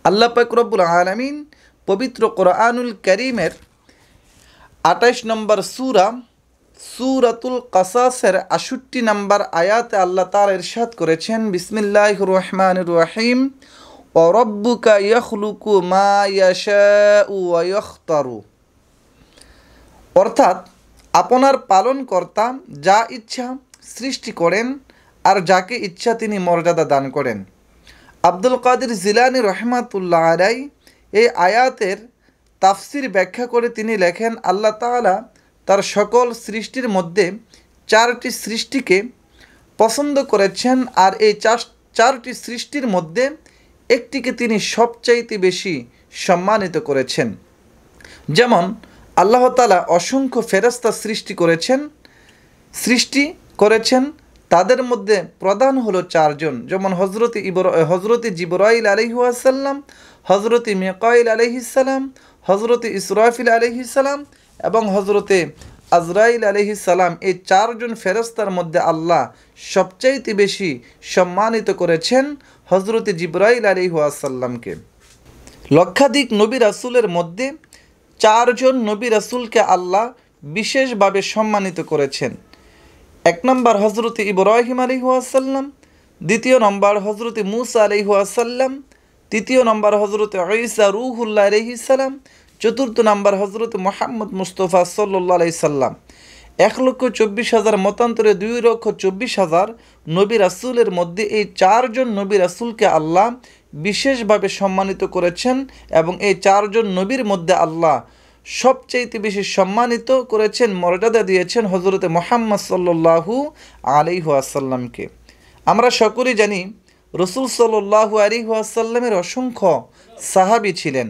আল্লাহ পাক রব্বুল আলামিন পবিত্র কোরআনুল কারীমের ২৮ নম্বর সূরাতুল কাসাসের ৬৮ নম্বর আয়াতে আল্লাহ তাআলা ইরশাদ করেছেন, বিসমিল্লাহির রহমানির রহিম, ওয়া রাব্বুকা ইয়াখলুকু মা ইয়াশাউ ওয়া ইয়াখতারু। অর্থাৎ আপনার পালনকর্তা যা ইচ্ছা সৃষ্টি করেন আর যাকে ইচ্ছা তিনি মর্যাদা দান করেন। আব্দুল কাদের জিলানী রহমাতুল্লাহ আলাইহি এই আয়াতের তাফসির ব্যাখ্যা করে তিনি লেখেন, আল্লাহ তাআলা তার সকল সৃষ্টির মধ্যে 4টি সৃষ্টিকে পছন্দ করেছেন, আর এই 4টি সৃষ্টির মধ্যে একটিকে তিনি সবচাইতে বেশি সম্মানিত করেছেন। যেমন আল্লাহ তাআলা অসংখ্য ফেরেশতা সৃষ্টি করেছেন, তাদের মধ্যে প্রধান হলো 4 জন, যেমন হজরতে জিবরাইল আলাইহিস সালাম, হজরতে মিকাইল আলাইহিস সালাম, হজরতে ইসরাফিল আলাইহিস সালাম এবং হজরতে আজরাইল আলাইহিস সালাম। এই 4 জন ফেরেশতার মধ্যে আল্লাহ সবচাইতে বেশি সম্মানিত করেছেন হজরতে জিবরাইল আলাইহিস সালামকে। লক্ষাধিক নবী রাসূলের মধ্যে 4 জন নবী রাসূলকে আল্লাহ বিশেষভাবে সম্মানিত করেছেন। 1 নম্বর হজরতে ইব্রাহিম আলাইহিস সালাম, 2 নম্বর হজরতে মূসা আলাইহিস সালাম, 3 নম্বর হজরতে ঈসা রূহুল্লাহ আলাইহিস সালাম, 4 নম্বর হজরতে মুহাম্মদ মুস্তাফা সাল্লাল্লাহু আলাইহি সাল্লাম। 1,24,000 মতান্তরে 2,24,000 নবী রাসূলের মধ্যে এই 4 জন নবী রাসূলকে আল্লাহ বিশেষভাবে সম্মানিত করেছেন, এবং এই 4 জন নবীর মধ্যে আল্লাহ সবচেয়ে বেশি সম্মানিত করেছেন, মর্যাদা দিয়েছেন হজরতে মুহাম্মদ সাল্লাল্লাহু আলাইহি ওয়াসাল্লামকে। আমরা সকলেই জানি রাসূল সাল্লাল্লাহু আলাইহি ওয়াসাল্লামের অসংখ্য সাহাবী ছিলেন।